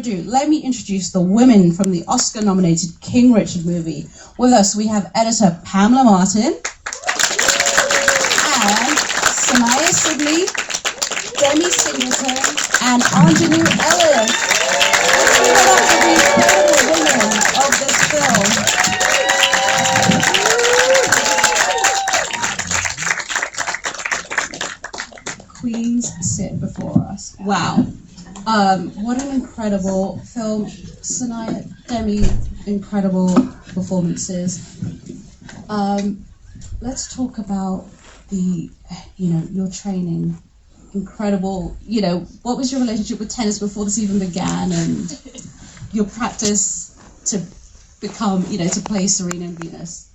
ado, let me introduce the women from the Oscar-nominated King Richard movie. With us, we have editor Pamela Martin and Saniyya Sidney, Demi Singleton, and Aunjanue Ellis. Let's give it up for the incredible women of this film. Queens sit before us. Wow. What an incredible film. Saniyya, Demi, incredible performances. Let's talk about your training. Incredible. What was your relationship with tennis before this even began, and your practice to become, to play Serena and Venus?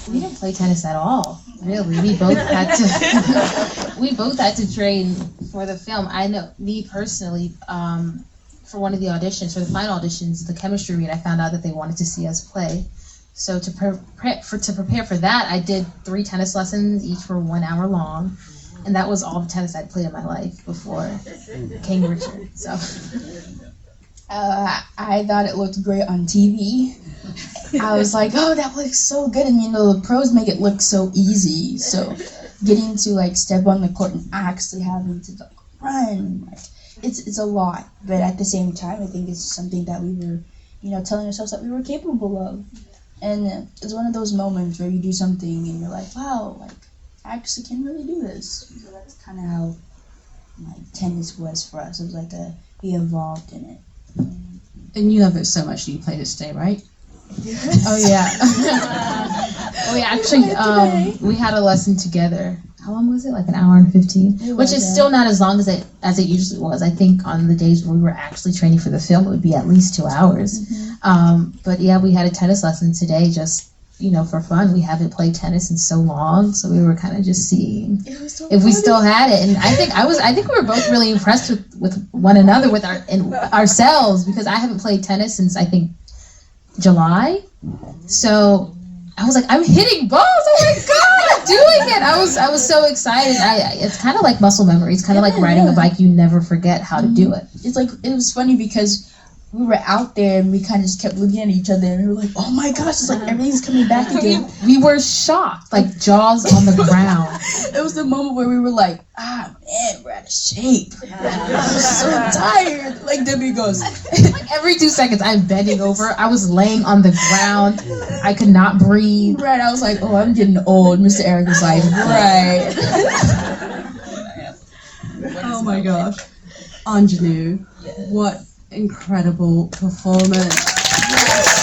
We didn't play tennis at all, really. We both had to train for the film. I know, me personally, for one of the auditions, for the final auditions, the chemistry read, I found out that they wanted to see us play. So to prepare for that, I did 3 tennis lessons, each for 1 hour long, and that was all the tennis I'd played in my life before King Richard. So I thought it looked great on TV. I was like, oh, that looks so good, and the pros make it look so easy. So getting to step on the court and actually having to run, it's a lot. But at the same time, I think it's something that we were, telling ourselves that we were capable of. And it's one of those moments where you do something and you're like, wow, I actually can really do this. So that's kind of how tennis was for us. It was be involved in it. And you love it so much that you played it today, right? Oh yeah. We actually we had a lesson together. How long was it? Like an hour and 15, which is still not as long as it usually was. I think on the days when we were actually training for the film, it would be at least 2 hours. Mm-hmm. But yeah, we had a tennis lesson today, just for fun. We haven't played tennis in so long, so we were kind of just seeing if we still had it. And I think we were both really impressed with one another, with ourselves, because I haven't played tennis since I think July. So I was like, I'm hitting balls. Oh my God, I'm doing it. I was so excited. It's kind of like muscle memory. It's kind of like riding a bike. You never forget how to do it. It's it was funny because we were out there and we kind of just kept looking at each other and we were like, oh my gosh, it's everything's coming back again. We were shocked, jaws on the ground. It was the moment where we were like, man, we're out of shape. I'm so tired. Debbie goes. Every 2 seconds, I'm bending over. I was laying on the ground. I could not breathe. Right, I was like, oh, I'm getting old. Mr. Eric was like, right. Oh my gosh. Aunjanue, what incredible performance. Yes.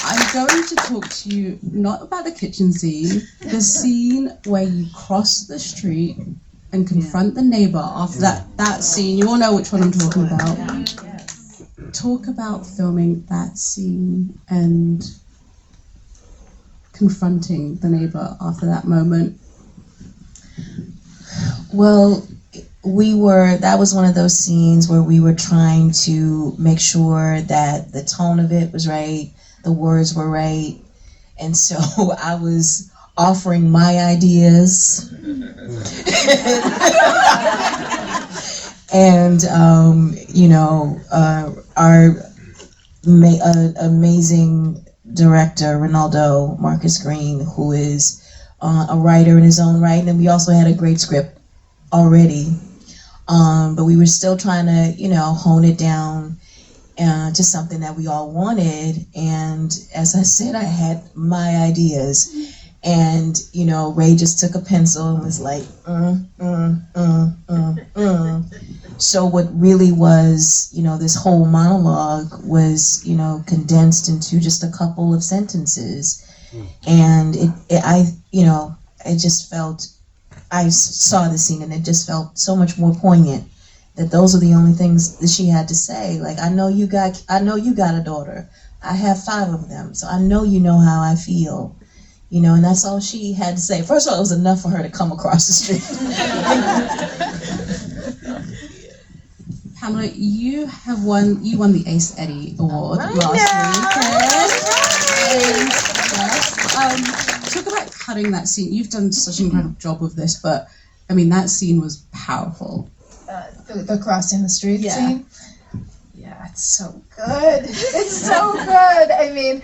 I'm going to talk to you not about the kitchen scene, the scene where you cross the street and confront the neighbor after that scene. You all know which one I'm talking about. Talk about filming that scene and confronting the neighbor after that moment. Well, that was one of those scenes where we were trying to make sure that the tone of it was right, the words were right, and so I was offering my ideas. And our amazing director, Reinaldo Marcus Green, who is a writer in his own right, and we also had a great script already. But we were still trying to, hone it down to something that we all wanted. And as I said, I had my ideas. And, Ray just took a pencil and was like, So what really was, this whole monologue was, condensed into just a couple of sentences. And I saw the scene and it just felt so much more poignant that those are the only things that she had to say. I know you got a daughter. I have 5 of them, so I know how I feel. And that's all she had to say. First of all, it was enough for her to come across the street. Pamela, you won the Ace Eddie Award last week. Talk about cutting that scene. You've done such an incredible job with this, but I mean, that scene was powerful. The crossing the street Yeah. scene. Yeah, it's so good. It's so good. I mean,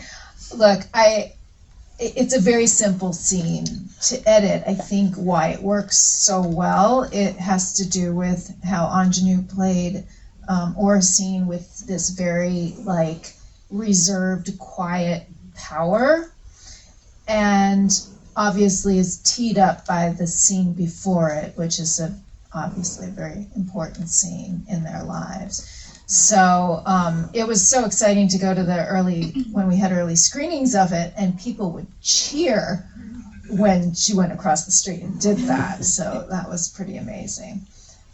look, it's a very simple scene to edit. I think why it works so well, it has to do with how Aunjanue played Oracene with this very like reserved, quiet power, and obviously is teed up by the scene before it, which is obviously a very important scene in their lives. So it was so exciting to go to when we had early screenings of it, and people would cheer when she went across the street and did that. So that was pretty amazing.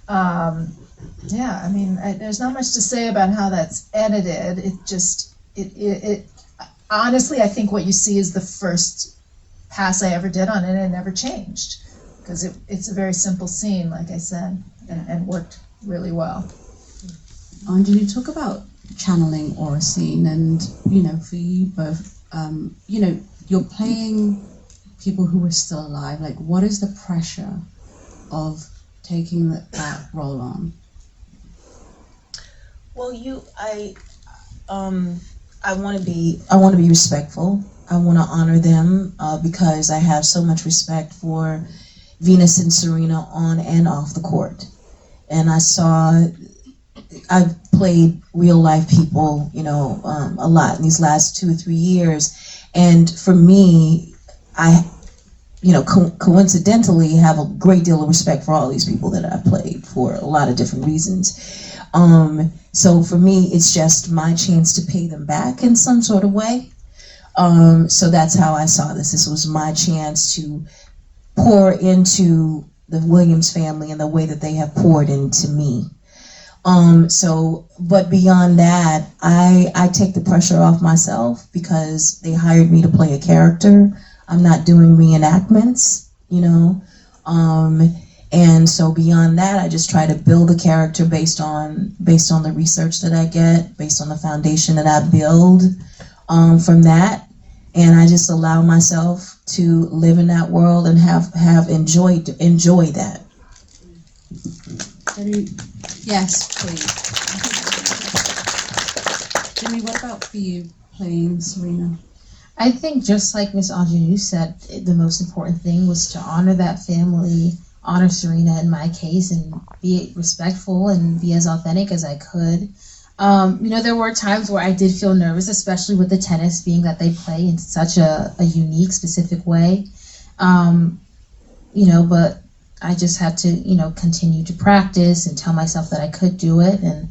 Yeah, I mean, there's not much to say about how that's edited. It honestly, I think what you see is the first pass I ever did on it, and it never changed because it's a very simple scene, like I said, and worked really well. Aunjanue, talk about channeling Oracene, and for you both, you're playing people who are still alive. Like, what is the pressure of taking that role on? Well, I want to be respectful. I want to honor them because I have so much respect for Venus and Serena on and off the court. And I've played real life people, a lot in these last 2 or 3 years. And for me, I coincidentally have a great deal of respect for all these people that I've played for a lot of different reasons. So for me, it's just my chance to pay them back in some sort of way. So that's how I saw this. This was my chance to pour into the Williams family in the way that they have poured into me. But beyond that, I take the pressure off myself because they hired me to play a character. I'm not doing reenactments, and so beyond that, I just try to build a character based on the research that I get, based on the foundation that I build from that, and I just allow myself to live in that world and have enjoy that. Yes, please. Demi, what about for you playing Serena? I think just like Miss Aunjanue said, the most important thing was to honor that family, honor Serena in my case, and be respectful and be as authentic as I could. There were times where I did feel nervous, especially with the tennis, being that they play in such a unique, specific way. But I just had to, continue to practice and tell myself that I could do it, and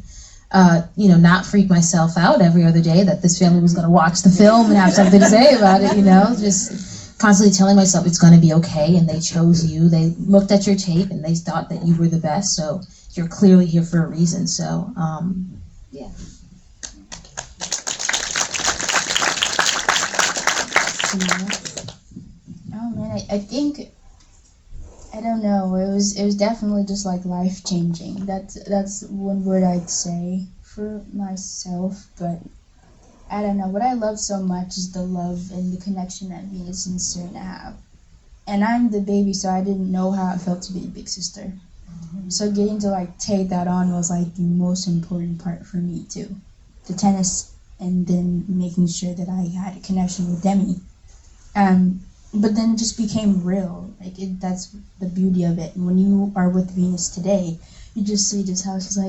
not freak myself out every other day that this family was going to watch the film and have something to say about it, just constantly telling myself it's going to be okay, and they chose you. They looked at your tape and they thought that you were the best, so you're clearly here for a reason. So, yeah. Oh man, I think, I don't know. It was definitely just like life changing. That's one word I'd say for myself. But I don't know. What I love so much is the love and the connection that Venus and Serena have. And I'm the baby, so I didn't know how it felt to be a big sister. Mm-hmm. So getting to take that on was the most important part for me too. The tennis, and then making sure that I had a connection with Demi. But then it just became real. That's the beauty of it. And when you are with Venus today, you just see just how she's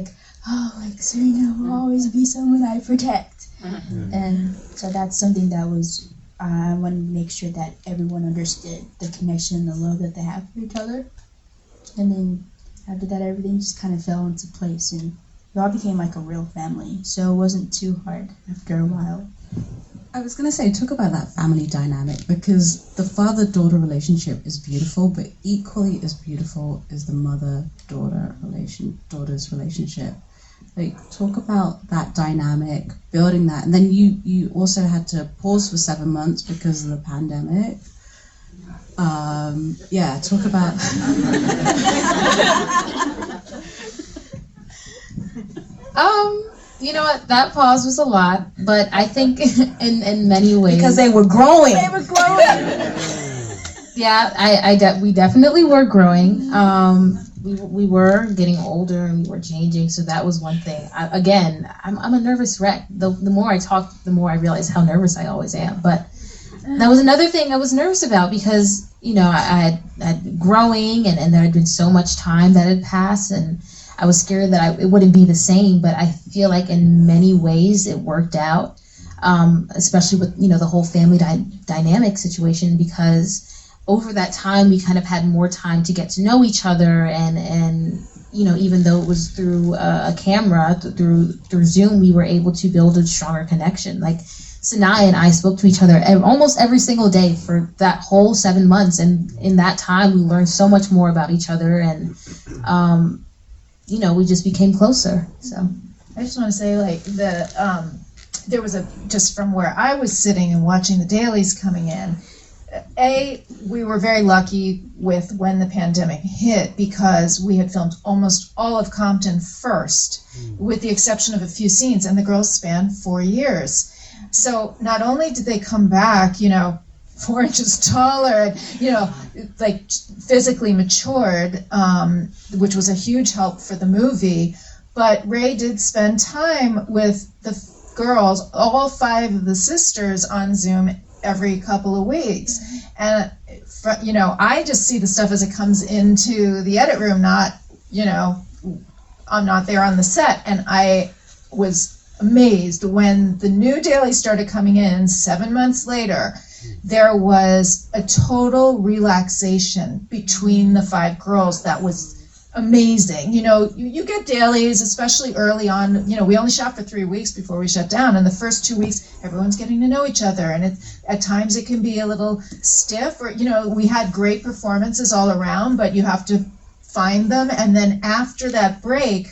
Serena will always be someone I protect. Mm-hmm. And so that's something that was, I wanted to make sure that everyone understood the connection and the love that they have for each other. And then after that, everything just kind of fell into place, and we all became a real family. So it wasn't too hard after a while. I was going to say, talk about that family dynamic, because the father-daughter relationship is beautiful, but equally as beautiful is the mother-daughter's relationship. Talk about that dynamic, building that, and then you also had to pause for 7 months because of the pandemic. Talk about. You know what? That pause was a lot, but I think in many ways, because they were growing. The Yeah, we definitely were growing. We were getting older and we were changing, so that was one thing. I'm a nervous wreck. The more I talk, the more I realize how nervous I always am. But that was another thing I was nervous about because, you know, I'd growing and there had been so much time that had passed, and I was scared that it wouldn't be the same. But I feel like in many ways it worked out, especially with, you know, the whole family dynamic situation, because over that time we kind of had more time to get to know each other, and you know, even though it was through a camera, through Zoom, we were able to build a stronger connection. Like Saniyya and I spoke to each other almost every single day for that whole 7 months, and in that time we learned so much more about each other, and you know, we just became closer. So I just want to say, like, there was just from where I was sitting and watching the dailies coming in, we were very lucky with when the pandemic hit, because we had filmed almost all of Compton first, with the exception of a few scenes, and the girls spanned 4 years. So not only did they come back, you know, 4 inches taller, and, you know, like physically matured, which was a huge help for the movie, but Ray did spend time with the girls, all 5 of the sisters, on Zoom every couple of weeks. And, you know, I just see the stuff as it comes into the edit room, not, you know, I'm not there on the set. And I was amazed when the new daily started coming in 7 months later. There was a total relaxation between the 5 girls that was amazing. You know, you get dailies, especially early on. You know, we only shot for 3 weeks before we shut down, and the first 2 weeks everyone's getting to know each other, and at times it can be a little stiff, or, you know, we had great performances all around, but you have to find them. And then after that break,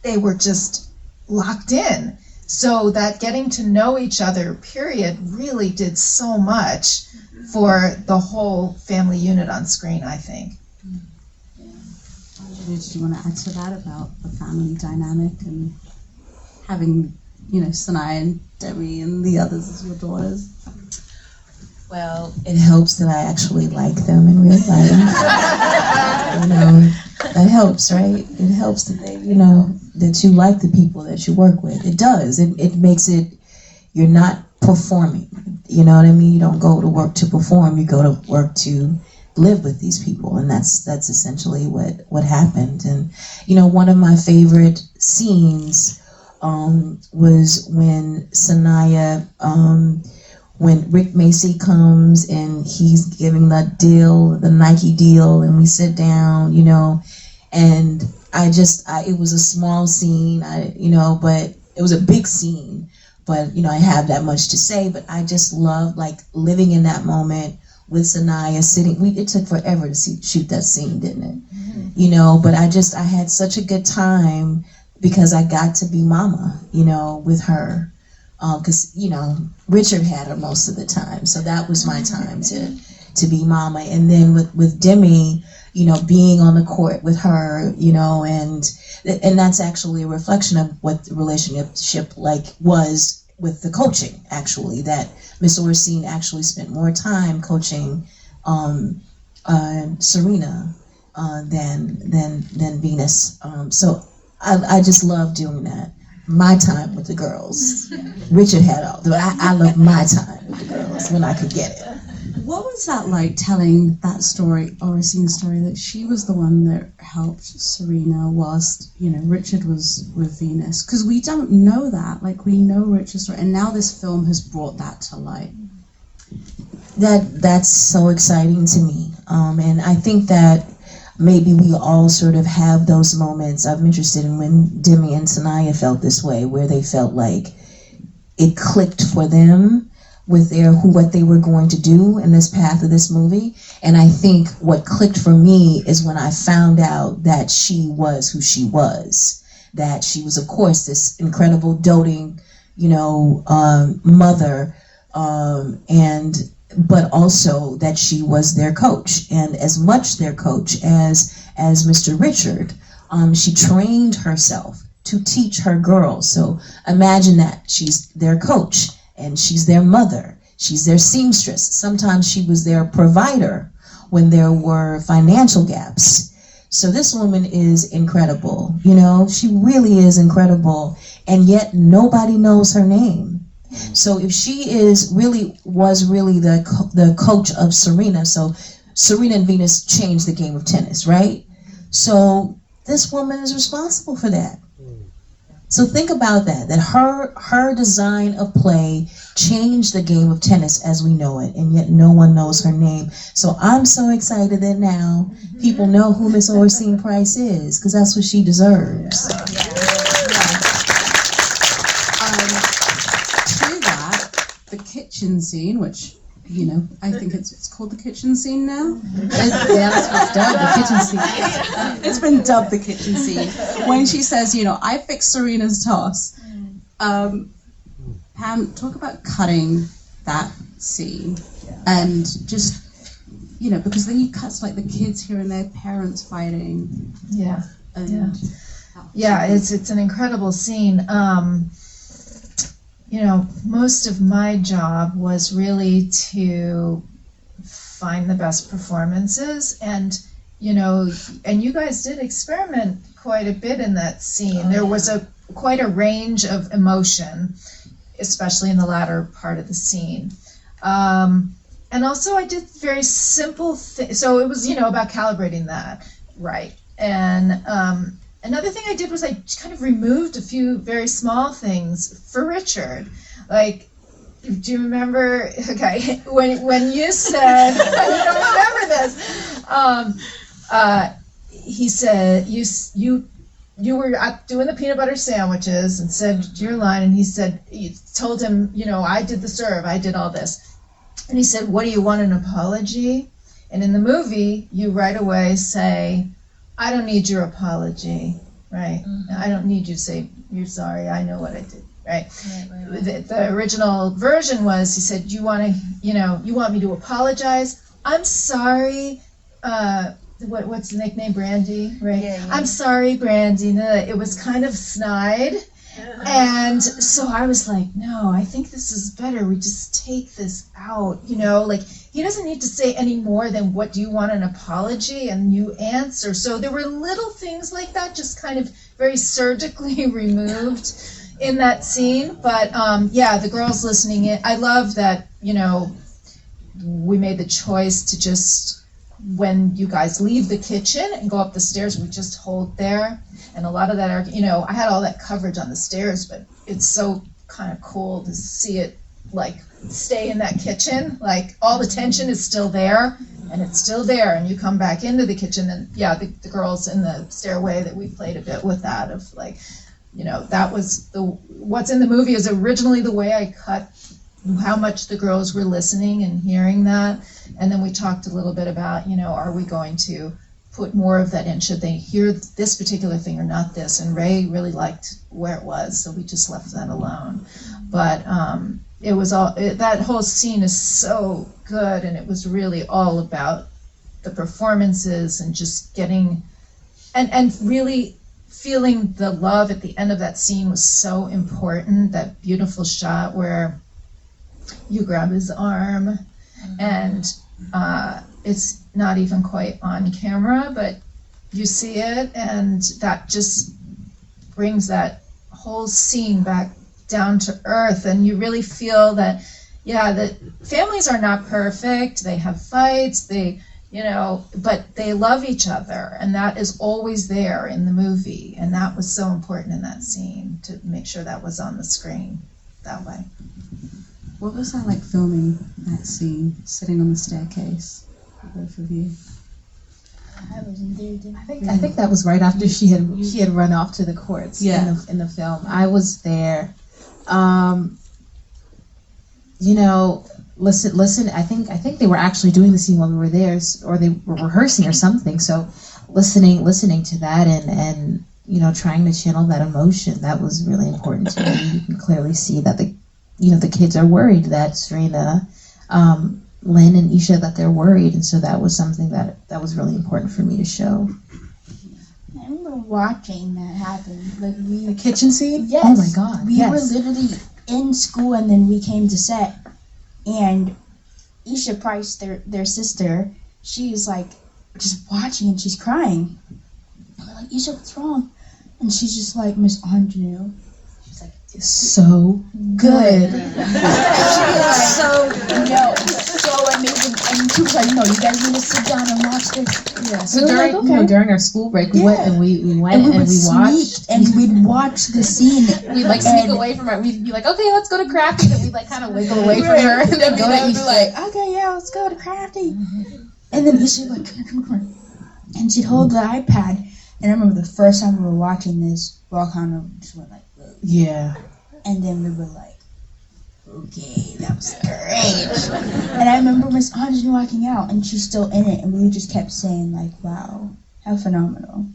they were just locked in. So that getting to know each other period really did so much for the whole family unit on screen, I think. Did you want to add to that about the family dynamic and having, you know, Saniyya and Demi and the others as your daughters? Well, it helps that I actually like them in real life. You know, that helps, right? It helps that they, you know, that you like the people that you work with. It does. It makes it, you're not performing. You know what I mean? You don't go to work to perform. You go to work to live with these people, and that's essentially what happened. And, you know, one of my favorite scenes was when Saniyya, when Rick Macy comes and he's giving that deal, the Nike deal, and we sit down, you know, and it was a small scene, you know, but it was a big scene, but, you know, I have that much to say, but I just love, like, living in that moment with Saniyya sitting. It took forever to shoot that scene, didn't it? Mm-hmm. You know, but I had such a good time because I got to be mama, you know, with her. Because, you know, Richard had her most of the time, so that was my time to be mama. And then with Demi, you know, being on the court with her, you know, and that's actually a reflection of what the relationship was with the coaching, actually, that Miss Oracene actually spent more time coaching Serena than Venus. So I just love doing that. My time with the girls. Richard had all. I love my time with the girls when I could get it. What was that like, telling that story, Oracene's story, that she was the one that helped Serena whilst, you know, Richard was with Venus? Because we don't know that. Like, we know Richard's story, and now this film has brought that to light. That's so exciting to me. And I think that maybe we all sort of have those moments. I'm interested in when Demi and Saniyya felt this way, where they felt like it clicked for them with what they were going to do in this path of this movie. And I think what clicked for me is when I found out that she was who she was, that she was, of course, this incredible doting, you know, mother, but also that she was their coach, and as much their coach as Mr. Richard. She trained herself to teach her girls. So imagine that she's their coach and she's their mother. She's their seamstress. Sometimes she was their provider when there were financial gaps. So this woman is incredible. You know, she really is incredible, and yet nobody knows her name. So if she was really the coach of Serena, so Serena and Venus changed the game of tennis, right? So this woman is responsible for that. So think about that her design of play changed the game of tennis as we know it, and yet no one knows her name. So I'm so excited that now people know who Miss Oracene Price is, because that's what she deserves. To that, the kitchen scene, which, you know, I think it's called the kitchen scene now. That's what's done, the kitchen scene. It's been dubbed the kitchen scene. When she says, you know, I fixed Serena's toss. Pam, talk about cutting that scene and just, you know, because then you cut to, like, the kids hearing their parents fighting. Yeah. And Yeah, it's an incredible scene. You know, most of my job was really to find the best performances, and, you know, and you guys did experiment quite a bit in that scene. There was quite a range of emotion, especially in the latter part of the scene. And also I did very simple things, so it was, you know, about calibrating that, right? And another thing I did was I kind of removed a few very small things for Richard. Like, do you remember, okay, when you said, you don't remember this, he said, you were doing the peanut butter sandwiches and said your line, and he said, you told him, you know, I did the serve, I did all this. And he said, what do you want, an apology? And in the movie, you right away say, I don't need your apology, right? Mm-hmm. I don't need you to say, you're sorry, I know what I did, right? Right. The original version was, he said, you want me to apologize? I'm sorry, what's the nickname, Brandy, right? Yeah. I'm sorry, Brandy. It was kind of snide. And so I was like, no, I think this is better. We just take this out, you know, like, he doesn't need to say any more than, what do you want, an apology? And you answer. So there were little things like that, just kind of very surgically removed in that scene. But yeah, the girls listening in, I love that, you know, we made the choice to just, when you guys leave the kitchen and go up the stairs, we just hold there. And a lot of that, you know, I had all that coverage on the stairs, but it's so kind of cool to see it, like, stay in that kitchen. Like, all the tension is still there, and it's still there, and you come back into the kitchen, and yeah, the girls in the stairway, that we played a bit with that, of, like, you know, that was what's in the movie is originally the way I cut, how much the girls were listening and hearing that. And then we talked a little bit about, you know, are we going to put more of that in? Should they hear this particular thing or not this? And Ray really liked where it was, so we just left that alone. But it was that whole scene is so good, and it was really all about the performances and just getting, and really feeling the love at the end of that scene was so important. That beautiful shot where you grab his arm, and it's not even quite on camera, but you see it, and that just brings that whole scene back down to earth. And you really feel that, yeah, that families are not perfect, they have fights, they, you know, but they love each other, and that is always there in the movie. And that was so important in that scene, to make sure that was on the screen that way. what was that like, filming that scene, sitting on the staircase, for both of you? I wasn't there, didn't I think that was right after she had run off to the courts. Yeah. In the film. I was there. You know, listen. I think they were actually doing the scene while we were there, or they were rehearsing or something. So, listening to that, and you know, trying to channel that emotion, that was really important to me. You can clearly see that the kids are worried, that Serena, Lynn and Isha, that they're worried, and so that was something that was really important for me to show. I remember watching that happen. Like, The kitchen scene? Yes. Oh my God. We yes. were literally in school, and then we came to set. And Isha Price, their sister, she's like just watching and she's crying. And we're like, Isha, what's wrong? And she's just like, Miss Aunjanue. She's like, it's so good. And she was like, so amazing. And she was like, no, you guys need to sit down and watch this. Yeah. So during our school break, we went and we watched. And we'd watch the scene. We'd like sneak away from her. We'd be like, okay, let's go to Crafty. And we'd like kind of wiggle away from her. And then go to Isha. Like, okay, yeah, let's go to Crafty. And then Isha would like, come on. And she'd hold the iPad. And I remember the first time we were watching this, we all kind of just went like, ugh. Yeah. And then we were like, okay, that was great. And I remember Miss Aunjanue walking out, and she's still in it, and we just kept saying like, wow, how phenomenal.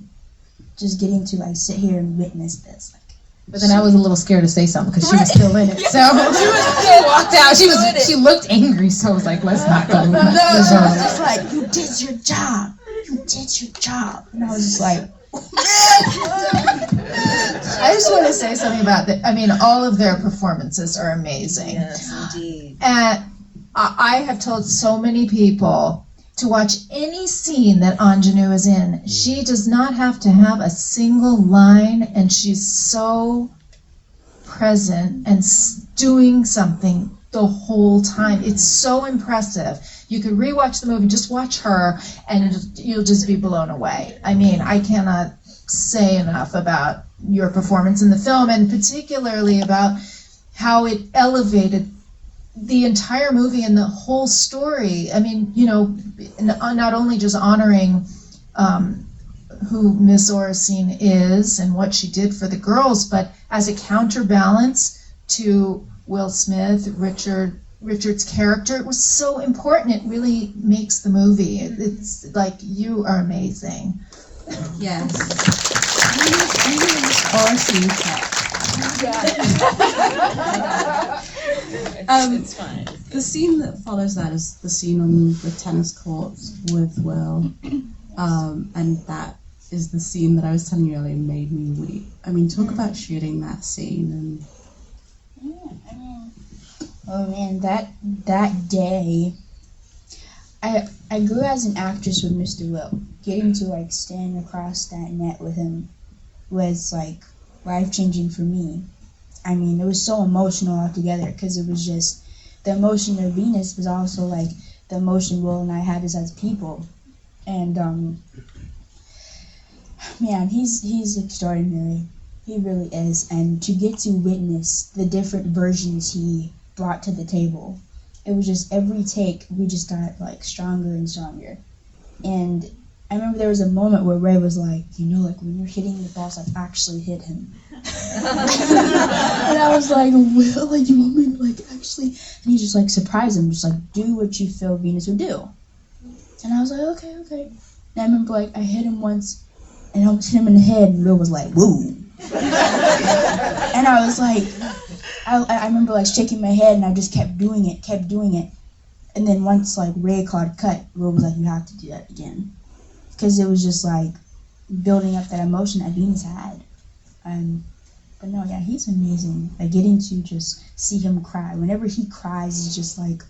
Just getting to like sit here and witness this. Like, but then I was a little scared to say something because she was still in it. So she walked out. She looked angry, so I was like, let's not go. No, she was just like, you did your job. You did your job. And I was just like, I just want to say something about that. I mean, all of their performances are amazing. Yes, indeed. And I have told so many people to watch any scene that Aunjanue is in. She does not have to have a single line, and she's so present and doing something the whole time. It's so impressive. You could rewatch the movie, just watch her, and you'll just be blown away. I mean, I cannot say enough about your performance in the film, and particularly about how it elevated the entire movie and the whole story. I mean, you know, not only just honoring who Miss Oracene is and what she did for the girls, but as a counterbalance to Will Smith, Richard's character. It was so important. It really makes the movie. It's like, you are amazing. Yes. Oracene It's fine. The scene that follows that is the scene on the tennis courts with Will, and that is the scene that I was telling you earlier made me weep. I mean, talk about shooting that scene and. yeah, I mean, oh man, that day, I grew as an actress with Mr. Will. Getting to like stand across that net with him was like life-changing for me. I mean, it was so emotional altogether because it was just the emotion of Venus was also like the emotion Will and I had as people. And man, he's extraordinary. He really is. And to get to witness the different versions he brought to the table, it was just every take we just got like stronger and stronger. And I remember there was a moment where Ray was like, you know, like when you're hitting the balls, like actually hit him. And I was like, Will, like you want me to like actually? And he just like surprised him, just like do what you feel Venus would do. And I was like, okay. And I remember like I hit him once, and I almost hit him in the head, and Will was like, woo. And I was like, I remember like shaking my head, and I just kept doing it. And then once like Ray called cut, Will was like, you have to do that again. Because it was just like building up that emotion that Venus had. But no, yeah, he's amazing. Like getting to just see him cry. Whenever he cries, it's just like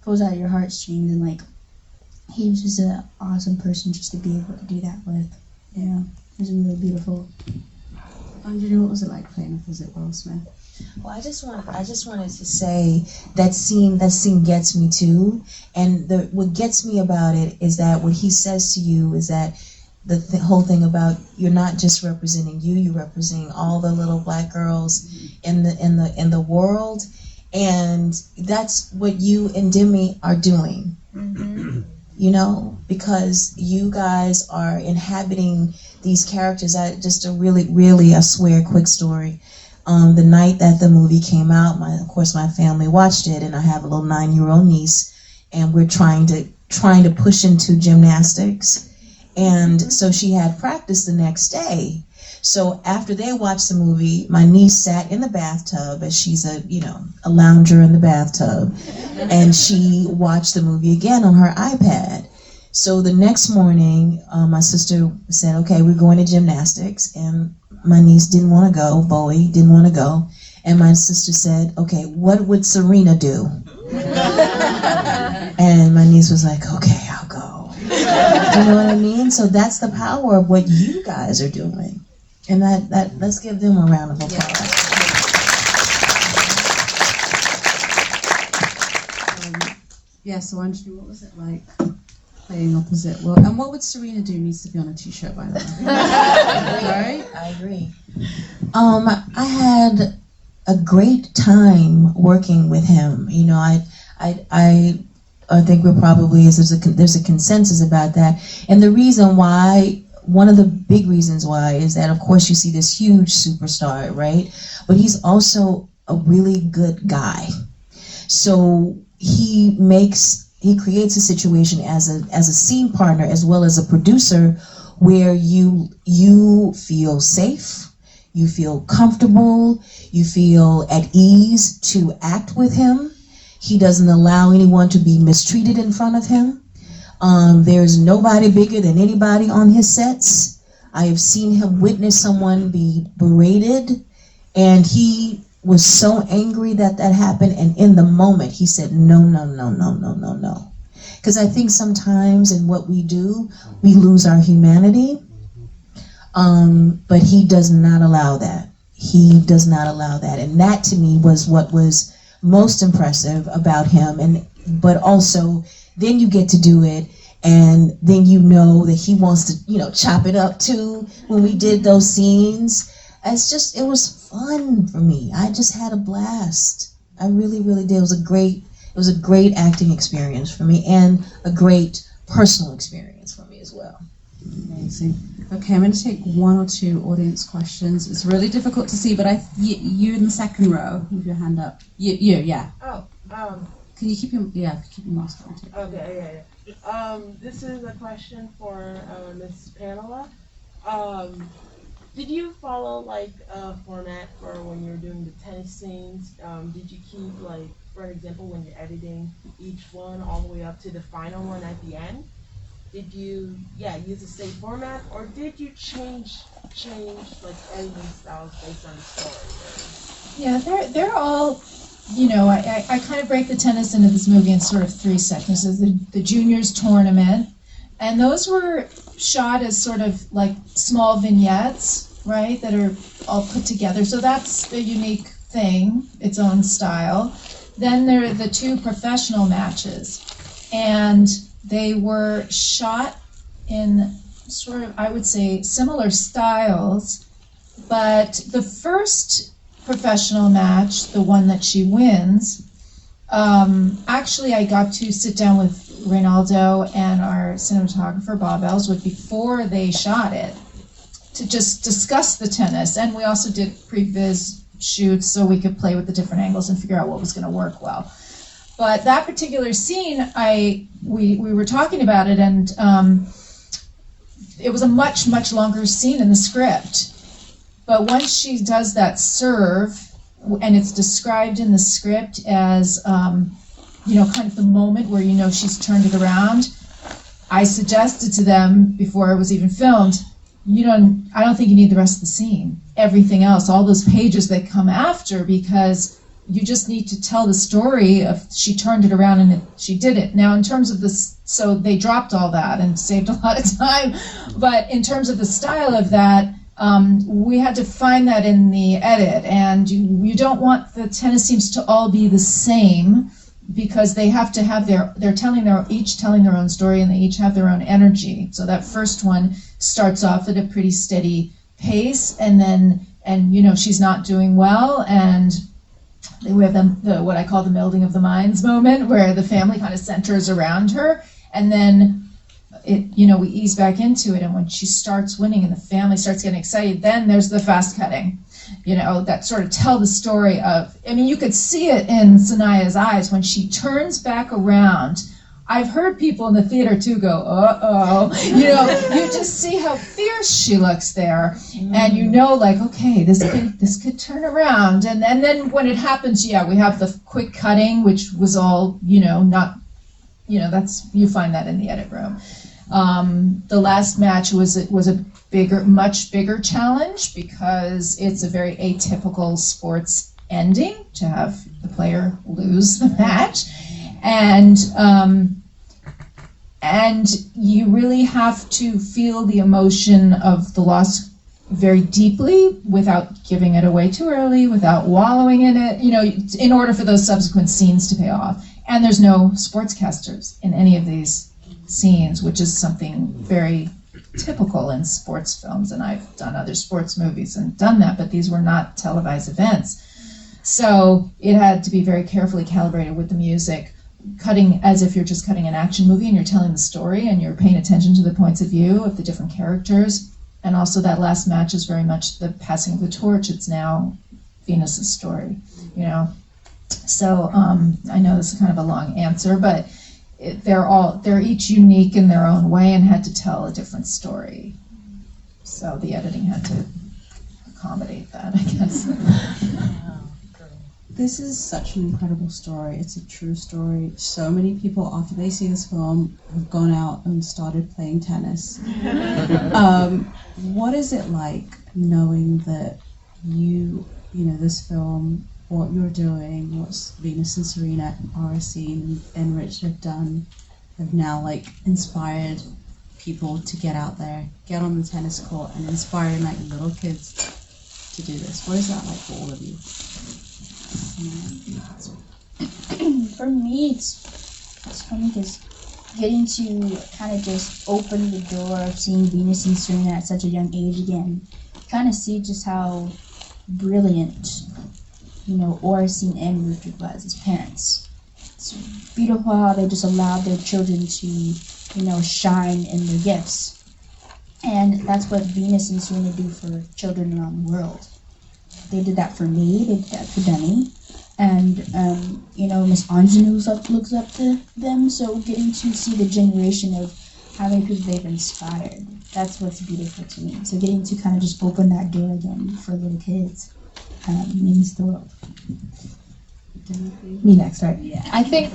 pulls out your heartstrings, and like he's just an awesome person just to be able to do that with. Yeah, it was really beautiful. Aunjanue, what was it like playing opposite Will Smith? Well, I just wanted to say that scene gets me too, and what gets me about it is that what he says to you is that the whole thing about you're not just representing you, you're representing all the little black girls in the world, and that's what you and Demi are doing. Mm-hmm. You know, because you guys are inhabiting these characters. I swear, quick story. The night that the movie came out, of course my family watched it, and I have a little 9-year-old niece, and we're trying to push into gymnastics, and so she had practice the next day. So after they watched the movie, my niece sat in the bathtub, as she's a lounger in the bathtub, and she watched the movie again on her iPad. So the next morning, my sister said, okay, we're going to gymnastics, and my niece didn't want to go, Bowie didn't want to go, And my sister said, okay, what would Serena do? And my niece was like, okay, I'll go. Do you know what I mean? So that's the power of what you guys are doing. And that let's give them a round of applause. So Aunjanue, what was it like playing opposite? Well, and what would Serena do needs to be on a t-shirt, by the way. Right? I agree. I had a great time working with him. You know, I think we're probably there's a consensus about that. And the reason why, one of the big reasons why, is that of course you see this huge superstar, right? But he's also a really good guy. So he creates a situation as a scene partner as well as a producer where you feel safe, you feel comfortable, you feel at ease to act with him. He doesn't allow anyone to be mistreated in front of him. There's nobody bigger than anybody on his sets. I have seen him witness someone be berated, and he was so angry that happened, and in the moment he said, no. Because I think sometimes in what we do, we lose our humanity, but he does not allow that. He does not allow that, and that to me was what was most impressive about him. But also, then you get to do it, and then you know that he wants to, chop it up too. When we did those scenes, it was fun for me. I just had a blast. I really, really did. It was a great acting experience for me, and a great personal experience for me as well. Amazing. Okay, I'm going to take one or two audience questions. It's really difficult to see, but you in the second row, with your hand up. You, yeah. Oh, Can you keep your mask on too? okay, yeah. This is a question for Miss Pamela. Did you follow like a format for when you're doing the tennis scenes? Did you keep, like, for example, when you're editing each one all the way up to the final one at the end? Did you use the same format, or did you change like editing styles based on the story? Yeah, they're all, I kind of break the tennis into this movie in sort of three sections. There's the juniors tournament, and those were shot as sort of like small vignettes, right, that are all put together. So that's a unique thing, its own style. Then there are the two professional matches, and they were shot in sort of, I would say, similar styles, but the first professional match, the one that she wins, actually I got to sit down with Reinaldo and our cinematographer, Bob Ellswood, before they shot it to just discuss the tennis, and we also did pre-viz shoots so we could play with the different angles and figure out what was going to work well. But that particular scene, we were talking about it, and it was a much, much longer scene in the script. But once she does that serve, and it's described in the script as, kind of the moment where she's turned it around, I suggested to them before it was even filmed, I don't think you need the rest of the scene. Everything else, all those pages that come after, because you just need to tell the story of she turned it around and she did it. Now, in terms of this, so they dropped all that and saved a lot of time. But in terms of the style of that, we had to find that in the edit. And you don't want the tennis scenes to all be the same, because they have to have they're each telling their own story, and they each have their own energy. So that first one starts off at a pretty steady pace, and she's not doing well, and we have what I call the melding of the minds moment, where the family kind of centers around her, and then we ease back into it, and when she starts winning and the family starts getting excited, then there's the fast cutting, that sort of tell the story of, you could see it in Saniyya's eyes when she turns back around. I've heard people in the theater too go, uh-oh, you just see how fierce she looks there, and like, okay, this could turn around, and then when it happens, we have the quick cutting, which was all, not, you find that in the edit room. The last match was a much bigger challenge, because it's a very atypical sports ending, to have the player lose the match. And you really have to feel the emotion of the loss very deeply without giving it away too early, without wallowing in it, in order for those subsequent scenes to pay off. And there's no sportscasters in any of these scenes, which is something very typical in sports films. And I've done other sports movies and done that, but these were not televised events. So it had to be very carefully calibrated with the music, cutting as if you're just cutting an action movie and you're telling the story and you're paying attention to the points of view of the different characters. And also that last match is very much the passing of the torch. It's now Venus's story, So I know this is kind of a long answer, but they're each unique in their own way and had to tell a different story. So the editing had to accommodate that, I guess. This is such an incredible story. It's a true story. So many people, after they see this film, have gone out and started playing tennis. What is it like knowing that this film, what you're doing, what Venus and Serena, Oracene and Richard have done, have now inspired people to get out there, get on the tennis court, and inspiring little kids to do this? What is that like for all of you? For me, it's funny because getting to kind of just open the door of seeing Venus and Serena at such a young age again, kind of see just how brilliant, Oracene and Richard was as parents. It's beautiful how they just allowed their children to, shine in their gifts. And that's what Venus and Serena do for children around the world. They did that for me, they did that for Demi. And, Miss Aunjanue looks up to them, so getting to see the generation of how many people they've inspired, that's what's beautiful to me. So getting to kind of just open that door again for little kids means the world. Me next, right? Yeah. I think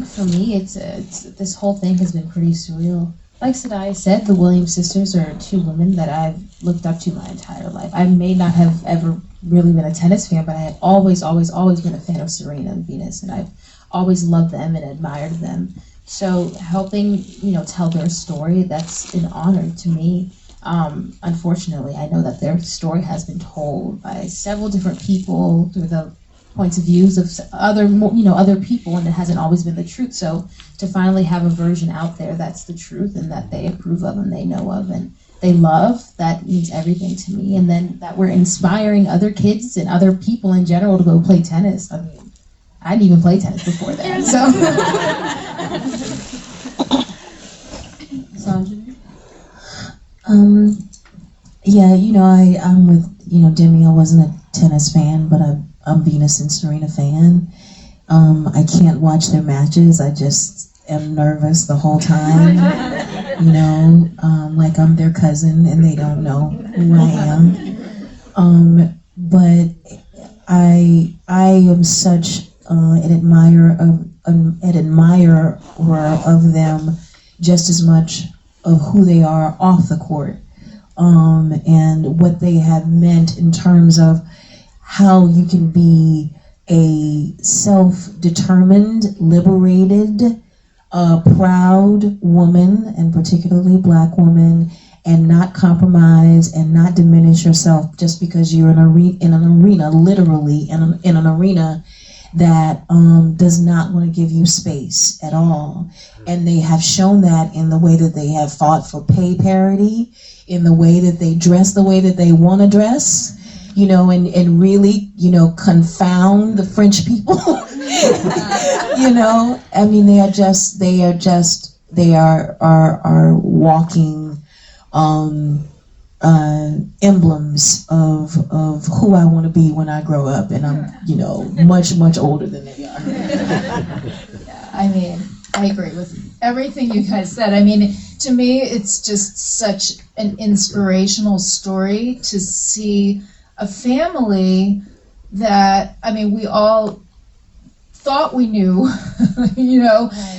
for me, it's this whole thing has been pretty surreal. Like Sadai said, the Williams sisters are two women that I've looked up to my entire life. I may not have ever really been a tennis fan, but I had always been a fan of Serena and Venus, and I've always loved them and admired them. So helping, tell their story, that's an honor to me. Unfortunately, I know that their story has been told by several different people through the points of views of other people, and it hasn't always been the truth. So to finally have a version out there that's the truth and that they approve of and they know of and they love, that means everything to me. And then that we're inspiring other kids and other people in general to go play tennis. I mean, I didn't even play tennis before that. So. I'm with, Demi. I wasn't a tennis fan, but I'm Venus and Serena fan. I can't watch their matches. I just am nervous the whole time. Like I'm their cousin and they don't know who I am. But I am such an admirer of them, just as much of who they are off the court, and what they have meant in terms of how you can be a self-determined, liberated, proud woman, and particularly Black woman, and not compromise and not diminish yourself just because you're in an arena, literally in an arena that does not want to give you space at all. And they have shown that in the way that they have fought for pay parity, in the way that they dress the way that they want to dress, and really, confound the French people. I mean, they are walking emblems of who I want to be when I grow up, and I'm much older than they are. I mean, I agree with everything you guys said. I mean, to me, it's just such an inspirational story to see a family that, I mean, we all thought we knew,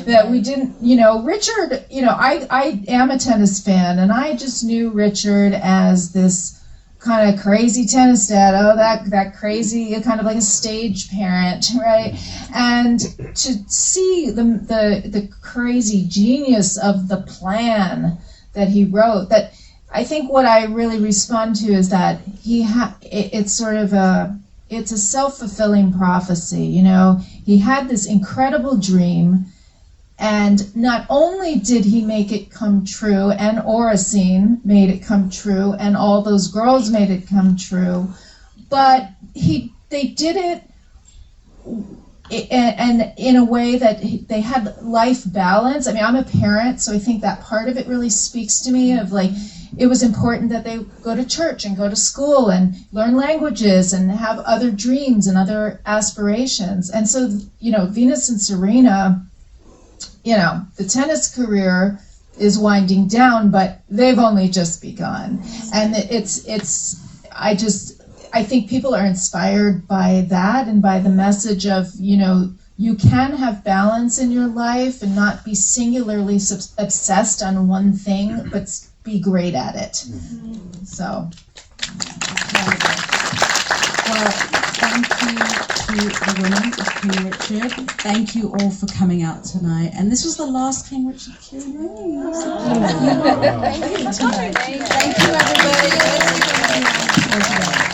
that we didn't, Richard, I am a tennis fan, and I just knew Richard as this kind of crazy tennis dad, oh, that crazy, kind of like a stage parent, right? And to see the crazy genius of the plan that he wrote, that I think what I really respond to is that it's sort of it's a self-fulfilling prophecy, you know? He had this incredible dream, and not only did he make it come true, and Oracene made it come true, and all those girls made it come true, but they did it and in a way that they had life balance. I mean, I'm a parent, so I think that part of it really speaks to me of like, it was important that they go to church and go to school and learn languages and have other dreams and other aspirations. And so, you know, Venus and Serena, you know, the tennis career is winding down, but they've only just begun. And I think people are inspired by that and by the message of, you know, you can have balance in your life and not be singularly obsessed on one thing, but be great at it. So. Well, thank you to the women of King Richard. Thank you all for coming out tonight. And this was the last King Richard Q&A. Thank you, everybody.